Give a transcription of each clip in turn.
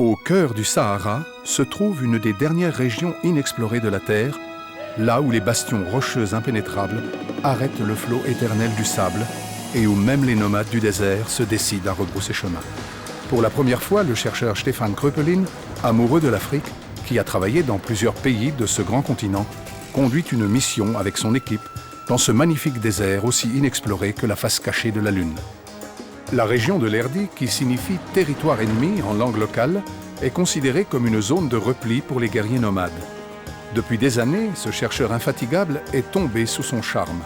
Au cœur du Sahara se trouve une des dernières régions inexplorées de la Terre, là où les bastions rocheux impénétrables arrêtent le flot éternel du sable et où même les nomades du désert se décident à rebrousser chemin. Pour la première fois, le chercheur Stefan Kröpelin, amoureux de l'Afrique, qui a travaillé dans plusieurs pays de ce grand continent, conduit une mission avec son équipe dans ce magnifique désert aussi inexploré que la face cachée de la Lune. La région de l'Erdi, qui signifie « territoire ennemi » en langue locale, est considérée comme une zone de repli pour les guerriers nomades. Depuis des années, ce chercheur infatigable est tombé sous son charme.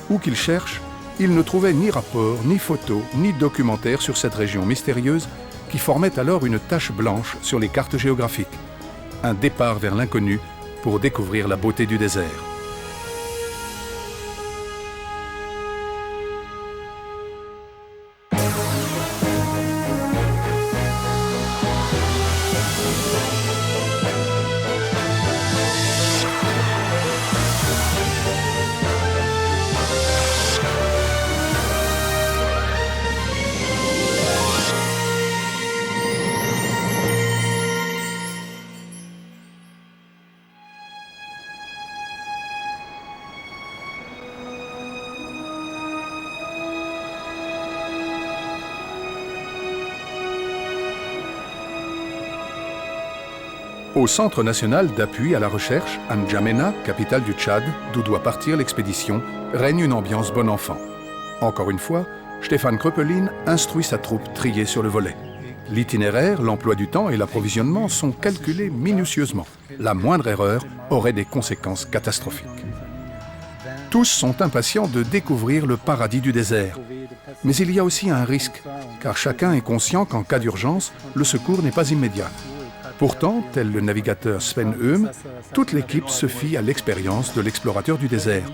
Où qu'il cherche, il ne trouvait ni rapport, ni photos, ni documentaire sur cette région mystérieuse qui formait alors une tache blanche sur les cartes géographiques. Un départ vers l'inconnu pour découvrir la beauté du désert. Au Centre national d'appui à la recherche, à N'Djamena, capitale du Tchad, d'où doit partir l'expédition, règne une ambiance bon enfant. Encore une fois, Stefan Kröpelin instruit sa troupe triée sur le volet. L'itinéraire, l'emploi du temps et l'approvisionnement sont calculés minutieusement. La moindre erreur aurait des conséquences catastrophiques. Tous sont impatients de découvrir le paradis du désert. Mais il y a aussi un risque, car chacun est conscient qu'en cas d'urgence, le secours n'est pas immédiat. Pourtant, tel le navigateur Sven Öhm, toute l'équipe se fie à l'expérience de l'explorateur du désert.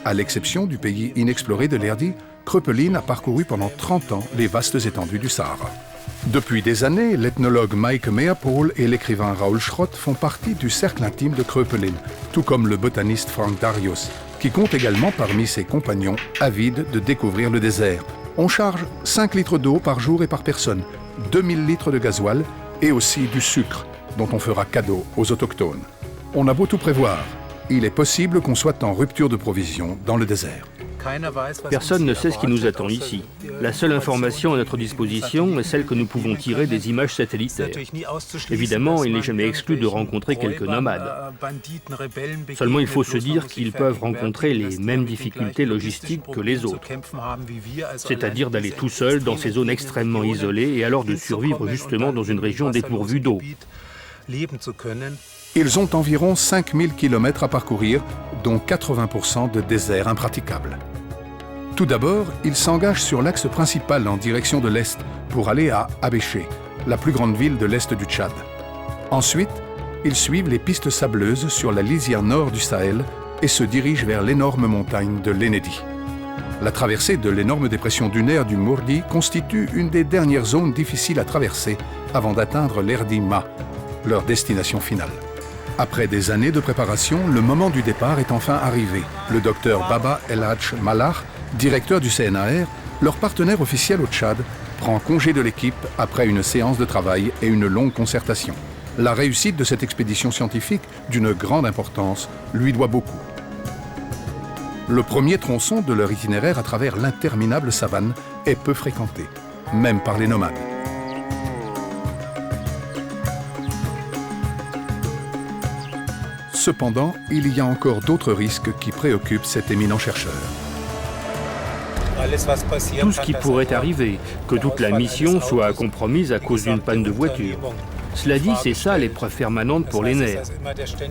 À l'exception du pays inexploré de l'Erdi, Kröpelin a parcouru pendant 30 ans les vastes étendues du Sahara. Depuis des années, l'ethnologue Mike Meapol et l'écrivain Raoul Schrott font partie du cercle intime de Kröpelin, tout comme le botaniste Frank Darius, qui compte également parmi ses compagnons avides de découvrir le désert. On charge 5 litres d'eau par jour et par personne, 2000 litres de gasoil, et aussi du sucre, dont on fera cadeau aux autochtones. On a beau tout prévoir, il est possible qu'on soit en rupture de provisions dans le désert. Personne ne sait ce qui nous attend ici. La seule information à notre disposition est celle que nous pouvons tirer des images satellitaires. Évidemment, il n'est jamais exclu de rencontrer quelques nomades. Seulement, il faut se dire qu'ils peuvent rencontrer les mêmes difficultés logistiques que les autres. C'est-à-dire d'aller tout seul dans ces zones extrêmement isolées et alors de survivre justement dans une région dépourvue d'eau. Ils ont environ 5000 km à parcourir, dont 80% de désert impraticable. Tout d'abord, ils s'engagent sur l'axe principal en direction de l'Est pour aller à Abéché, la plus grande ville de l'Est du Tchad. Ensuite, ils suivent les pistes sableuses sur la lisière nord du Sahel et se dirigent vers l'énorme montagne de l'Ennedi. La traversée de l'énorme dépression dunaire du Mourdi constitue une des dernières zones difficiles à traverser avant d'atteindre l'Erdi Ma, leur destination finale. Après des années de préparation, le moment du départ est enfin arrivé. Le docteur Baba El Hadj Mallah, directeur du CNAR, leur partenaire officiel au Tchad, prend congé de l'équipe après une séance de travail et une longue concertation. La réussite de cette expédition scientifique, d'une grande importance, lui doit beaucoup. Le premier tronçon de leur itinéraire à travers l'interminable savane est peu fréquenté, même par les nomades. Cependant, il y a encore d'autres risques qui préoccupent cet éminent chercheur. Tout ce qui pourrait arriver, que toute la mission soit compromise à cause d'une panne de voiture. Cela dit, c'est ça l'épreuve permanente pour les nerfs.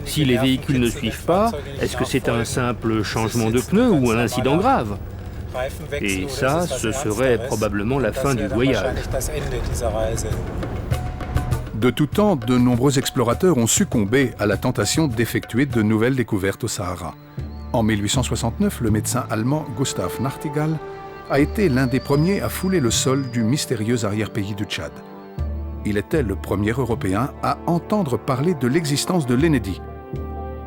Si les véhicules ne suivent pas, est-ce que c'est un simple changement de pneu ou un incident grave? Et ça, ce serait probablement la fin du voyage. De tout temps, de nombreux explorateurs ont succombé à la tentation d'effectuer de nouvelles découvertes au Sahara. En 1869, le médecin allemand Gustav Nachtigall a été l'un des premiers à fouler le sol du mystérieux arrière-pays du Tchad. Il était le premier Européen à entendre parler de l'existence de l'Ennedi.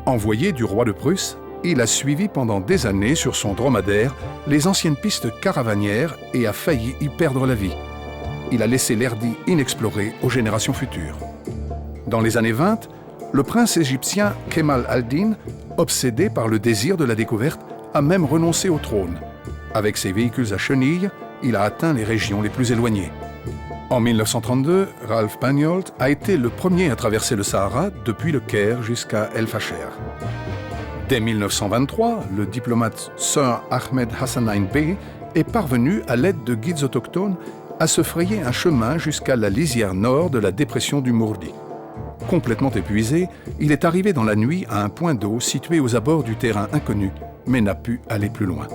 Envoyé du roi de Prusse, il a suivi pendant des années sur son dromadaire les anciennes pistes caravanières et a failli y perdre la vie. il a laissé l'Erdi inexploré aux générations futures. Dans les années 20, le prince égyptien Kemal al-Din, obsédé par le désir de la découverte, a même renoncé au trône. Avec ses véhicules à chenilles, il a atteint les régions les plus éloignées. En 1932, Ralph Pagnolt a été le premier à traverser le Sahara depuis le Caire jusqu'à El Fasher. Dès 1923, le diplomate Sir Ahmed Hassanein Bey est parvenu, à l'aide de guides autochtones, à se frayer un chemin jusqu'à la lisière nord de la dépression du Mourdi. Complètement épuisé, il est arrivé dans la nuit à un point d'eau situé aux abords du terrain inconnu, mais n'a pu aller plus loin.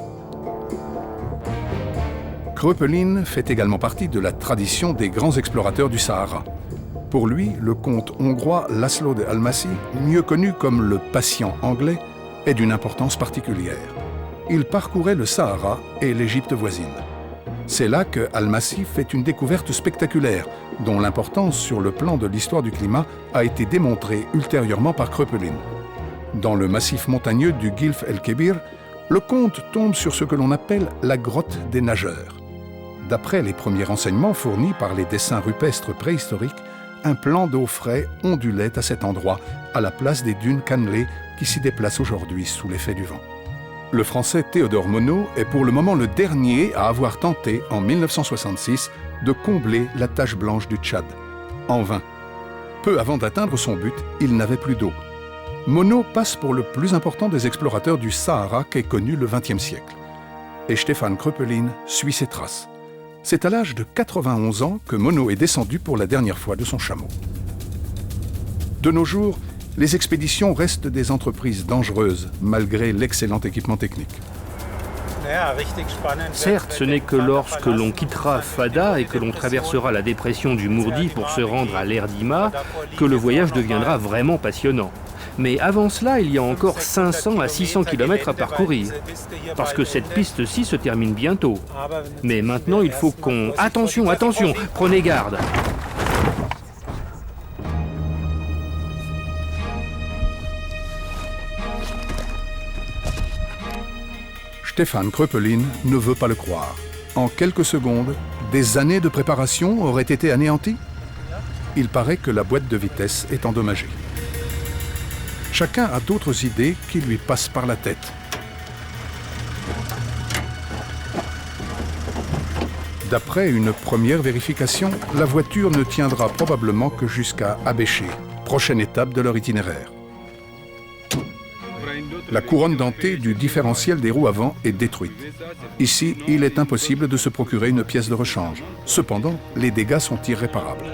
Kröpelin fait également partie de la tradition des grands explorateurs du Sahara. Pour lui, le comte hongrois László de Almásy, mieux connu comme le patient anglais, est d'une importance particulière. Il parcourait le Sahara et l'Égypte voisine. C'est là que Almásy fait une découverte spectaculaire, dont l'importance sur le plan de l'histoire du climat a été démontrée ultérieurement par Kröpelin. Dans le massif montagneux du Gilf el-Kébir, le comte tombe sur ce que l'on appelle la grotte des nageurs. D'après les premiers renseignements fournis par les dessins rupestres préhistoriques, un plan d'eau frais ondulait à cet endroit, à la place des dunes cannelées qui s'y déplacent aujourd'hui sous l'effet du vent. Le Français Théodore Monod est pour le moment le dernier à avoir tenté, en 1966, de combler la tache blanche du Tchad. En vain. Peu avant d'atteindre son but, il n'avait plus d'eau. Monod passe pour le plus important des explorateurs du Sahara qu'ait connu le XXe siècle. Et Stefan Kröpelin suit ses traces. C'est à l'âge de 91 ans que Monod est descendu pour la dernière fois de son chameau. De nos jours, les expéditions restent des entreprises dangereuses, malgré l'excellent équipement technique. Certes, ce n'est que lorsque l'on quittera Fada et que l'on traversera la dépression du Mourdi pour se rendre à l'Erdima que le voyage deviendra vraiment passionnant. Mais avant cela, il y a encore 500 à 600 km à parcourir. Parce que cette piste-ci se termine bientôt. Mais maintenant, il faut qu'on... Attention, attention, prenez garde. Stefan Kröpelin ne veut pas le croire. En quelques secondes, des années de préparation auraient été anéanties. Il paraît que la boîte de vitesse est endommagée. Chacun a d'autres idées qui lui passent par la tête. D'après une première vérification, la voiture ne tiendra probablement que jusqu'à Abéché, prochaine étape de leur itinéraire. La couronne dentée du différentiel des roues avant est détruite. Ici, il est impossible de se procurer une pièce de rechange. Cependant, les dégâts sont irréparables.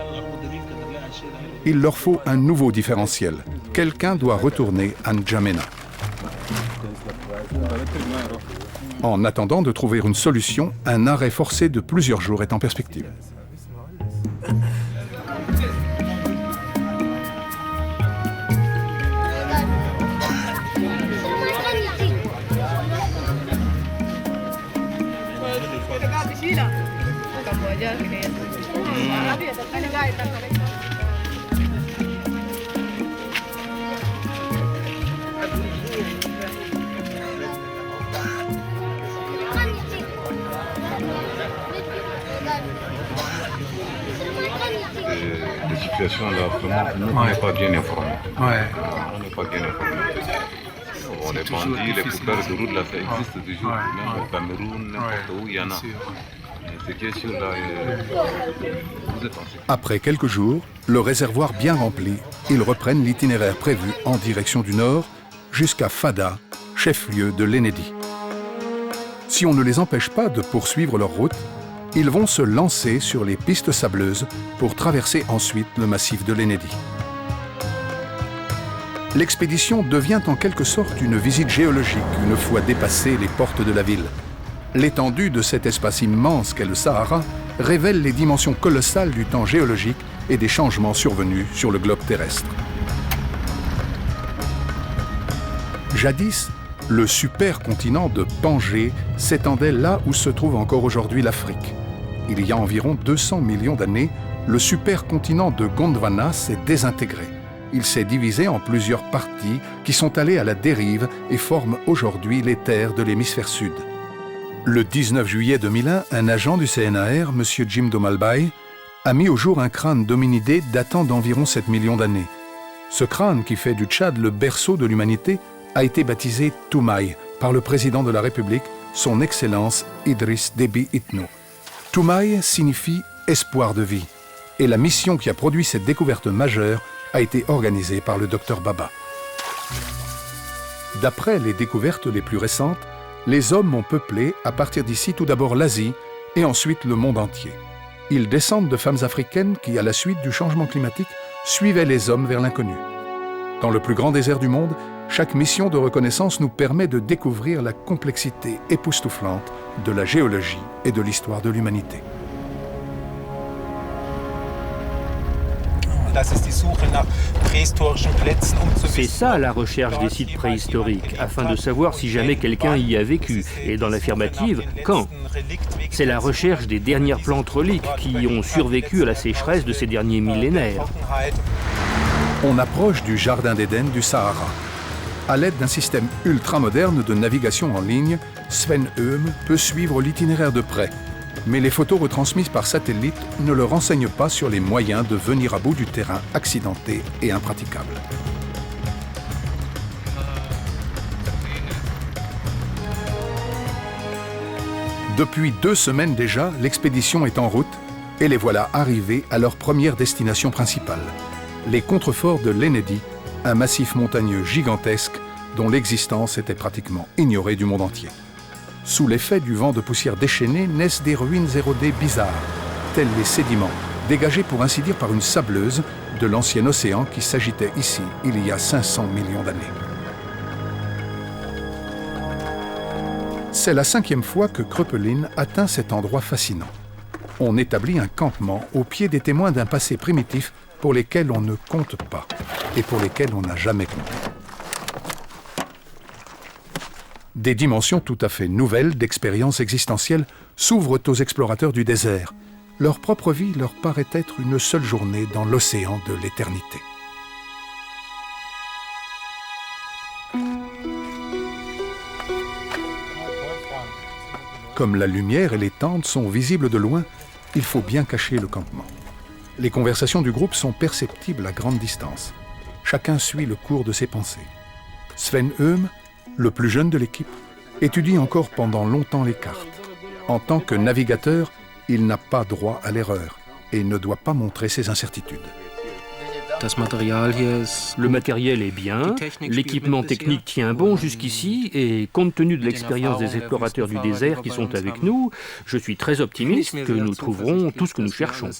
Il leur faut un nouveau différentiel. Quelqu'un doit retourner à N'Djamena. En attendant de trouver une solution, un arrêt forcé de plusieurs jours est en perspective. La situation là, vraiment, on n'est pas bien informé. On n'est pas bien informé. On est bandits, les coupeurs de route là, ça existe toujours. Même au Cameroun, n'importe où, il y en a. Ces questions là, vous êtes en sécurité. Après quelques jours, le réservoir bien rempli, ils reprennent l'itinéraire prévu en direction du nord jusqu'à Fada, chef-lieu de l'Enedi. Si on ne les empêche pas de poursuivre leur route, ils vont se lancer sur les pistes sableuses pour traverser ensuite le massif de l'Enedi. L'expédition devient en quelque sorte une visite géologique une fois dépassées les portes de la ville. L'étendue de cet espace immense qu'est le Sahara révèle les dimensions colossales du temps géologique et des changements survenus sur le globe terrestre. Jadis, le supercontinent de Pangée s'étendait là où se trouve encore aujourd'hui l'Afrique. Il y a environ 200 millions d'années, le supercontinent de Gondwana s'est désintégré. Il s'est divisé en plusieurs parties qui sont allées à la dérive et forment aujourd'hui les terres de l'hémisphère sud. Le 19 juillet 2001, un agent du CNAR, M. Jim Domalbaye, a mis au jour un crâne d'hominidé datant d'environ 7 millions d'années. Ce crâne, qui fait du Tchad le berceau de l'humanité, a été baptisé Toumaï par le président de la République, son Excellence Idriss Déby Itno. Toumaï signifie « espoir de vie » et la mission qui a produit cette découverte majeure a été organisée par le Dr Baba. D'après les découvertes les plus récentes, les hommes ont peuplé à partir d'ici tout d'abord l'Asie et ensuite le monde entier. Ils descendent de femmes africaines qui, à la suite du changement climatique, suivaient les hommes vers l'inconnu. Dans le plus grand désert du monde, chaque mission de reconnaissance nous permet de découvrir la complexité époustouflante de la géologie et de l'histoire de l'humanité. C'est ça la recherche des sites préhistoriques, afin de savoir si jamais quelqu'un y a vécu, et dans l'affirmative, quand. C'est la recherche des dernières plantes reliques qui ont survécu à la sécheresse de ces derniers millénaires. On approche du jardin d'Éden du Sahara. À l'aide d'un système ultramoderne de navigation en ligne, Sven Öhm peut suivre l'itinéraire de près. Mais les photos retransmises par satellite ne le renseignent pas sur les moyens de venir à bout du terrain accidenté et impraticable. Depuis 2 semaines déjà, l'expédition est en route et les voilà arrivés à leur première destination principale, les contreforts de l'Ennedi, un massif montagneux gigantesque dont l'existence était pratiquement ignorée du monde entier. Sous l'effet du vent de poussière déchaînée naissent des ruines érodées bizarres, tels les sédiments, dégagés pour ainsi dire par une sableuse de l'ancien océan qui s'agitait ici il y a 500 millions d'années. C'est la 5e fois que Kröpelin atteint cet endroit fascinant. On établit un campement au pied des témoins d'un passé primitif pour lesquels on ne compte pas et pour lesquels on n'a jamais compté. Des dimensions tout à fait nouvelles d'expériences existentielles s'ouvrent aux explorateurs du désert. Leur propre vie leur paraît être une seule journée dans l'océan de l'éternité. Comme la lumière et les tentes sont visibles de loin, il faut bien cacher le campement. Les conversations du groupe sont perceptibles à grande distance. Chacun suit le cours de ses pensées. Sven Öhm, le plus jeune de l'équipe, étudie encore pendant longtemps les cartes. En tant que navigateur, il n'a pas droit à l'erreur et ne doit pas montrer ses incertitudes. Le matériel est bien, l'équipement technique tient bon jusqu'ici et compte tenu de l'expérience des explorateurs du désert qui sont avec nous, je suis très optimiste que nous trouverons tout ce que nous cherchons.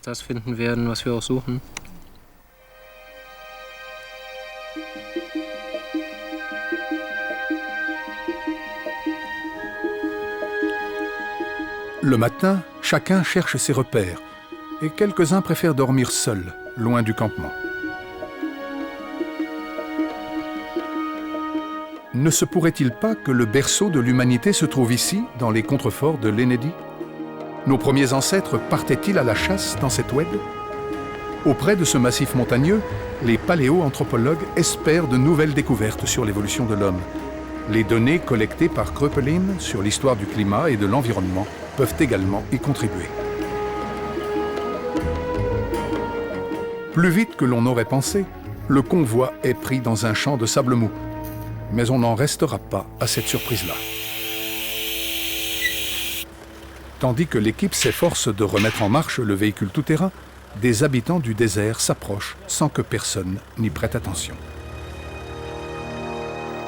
Le matin, chacun cherche ses repères et quelques-uns préfèrent dormir seuls, loin du campement. Ne se pourrait-il pas que le berceau de l'humanité se trouve ici, dans les contreforts de l'Ennedi? Nos premiers ancêtres partaient-ils à la chasse dans cette oued? Auprès de ce massif montagneux, les paléoanthropologues espèrent de nouvelles découvertes sur l'évolution de l'homme. Les données collectées par Kröpelin sur l'histoire du climat et de l'environnement peuvent également y contribuer. Plus vite que l'on aurait pensé, le convoi est pris dans un champ de sable mou. Mais on n'en restera pas à cette surprise-là. Tandis que l'équipe s'efforce de remettre en marche le véhicule tout-terrain, des habitants du désert s'approchent sans que personne n'y prête attention.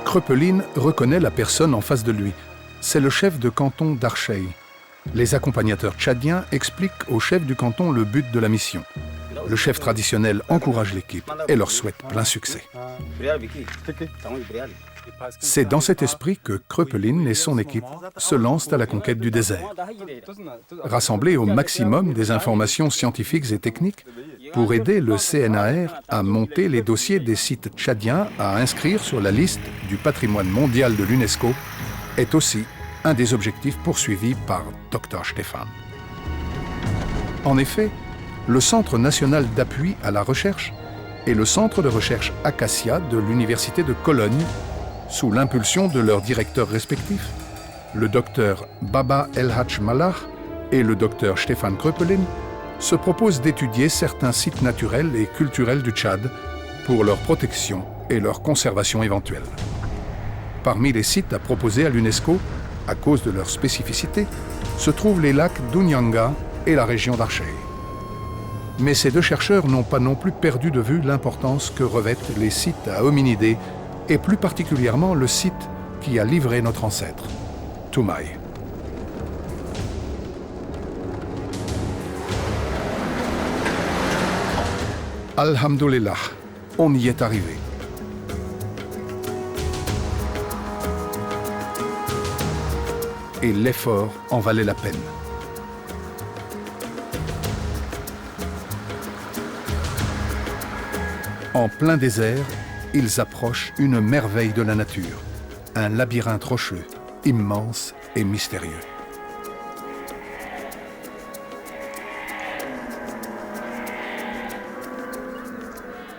Kröpelin reconnaît la personne en face de lui. C'est le chef de canton d'Archei. Les accompagnateurs tchadiens expliquent au chef du canton le but de la mission. Le chef traditionnel encourage l'équipe et leur souhaite plein succès. C'est dans cet esprit que Kröpelin et son équipe se lancent à la conquête du désert. Rassembler au maximum des informations scientifiques et techniques pour aider le CNAR à monter les dossiers des sites tchadiens à inscrire sur la liste du patrimoine mondial de l'UNESCO est aussi un des objectifs poursuivis par Dr Stefan. En effet, le Centre national d'appui à la recherche et le Centre de recherche Acacia de l'Université de Cologne, sous l'impulsion de leurs directeurs respectifs, le docteur Baba El Hadj Malach et le docteur Stefan Kröpelin, se propose d'étudier certains sites naturels et culturels du Tchad pour leur protection et leur conservation éventuelle. Parmi les sites à proposer à l'UNESCO, à cause de leur spécificité, se trouvent les lacs d'Ounyanga et la région d'Archei. Mais ces deux chercheurs n'ont pas non plus perdu de vue l'importance que revêtent les sites à hominidés et plus particulièrement le site qui a livré notre ancêtre, Toumaï. Alhamdulillah, on y est arrivé. Et l'effort en valait la peine. En plein désert, ils approchent une merveille de la nature, un labyrinthe rocheux, immense et mystérieux.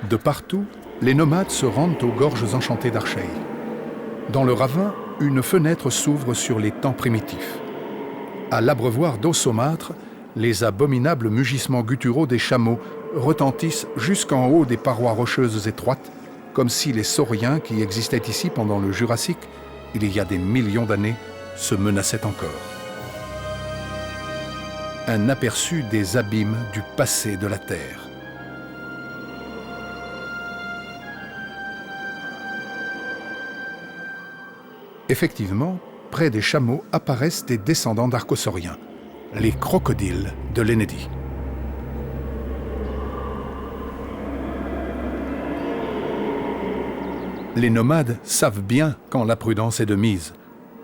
De partout, les nomades se rendent aux gorges enchantées d'Archei. Dans le ravin, une fenêtre s'ouvre sur les temps primitifs. À l'abreuvoir d'eau saumâtre, les abominables mugissements gutturaux des chameaux retentissent jusqu'en haut des parois rocheuses étroites, comme si les sauriens qui existaient ici pendant le Jurassique, il y a des millions d'années, se menaçaient encore. Un aperçu des abîmes du passé de la Terre. Effectivement, près des chameaux apparaissent des descendants d'archosauriens, les crocodiles de l'Ennedi. Les nomades savent bien quand la prudence est de mise.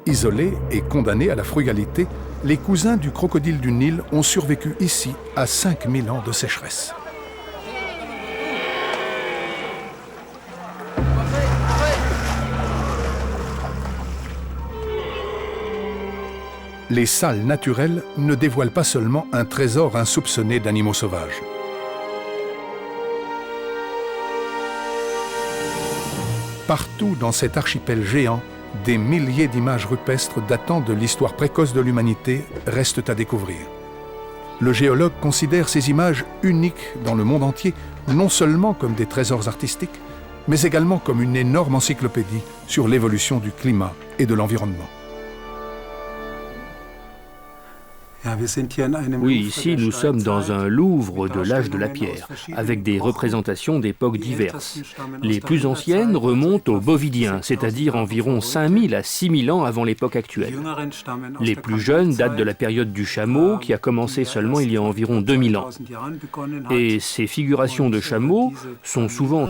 Isolés et condamnés à la frugalité, les cousins du crocodile du Nil ont survécu ici à 5000 ans de sécheresse. Les salles naturelles ne dévoilent pas seulement un trésor insoupçonné d'animaux sauvages. Partout dans cet archipel géant, des milliers d'images rupestres datant de l'histoire précoce de l'humanité restent à découvrir. Le géologue considère ces images uniques dans le monde entier, non seulement comme des trésors artistiques, mais également comme une énorme encyclopédie sur l'évolution du climat et de l'environnement. Oui, ici nous sommes dans un Louvre de l'âge de la pierre, avec des représentations d'époques diverses. Les plus anciennes remontent au Bovidien, c'est-à-dire environ 5000 à 6000 ans avant l'époque actuelle. Les plus jeunes datent de la période du chameau, qui a commencé seulement il y a environ 2000 ans. Et ces figurations de chameaux sont souvent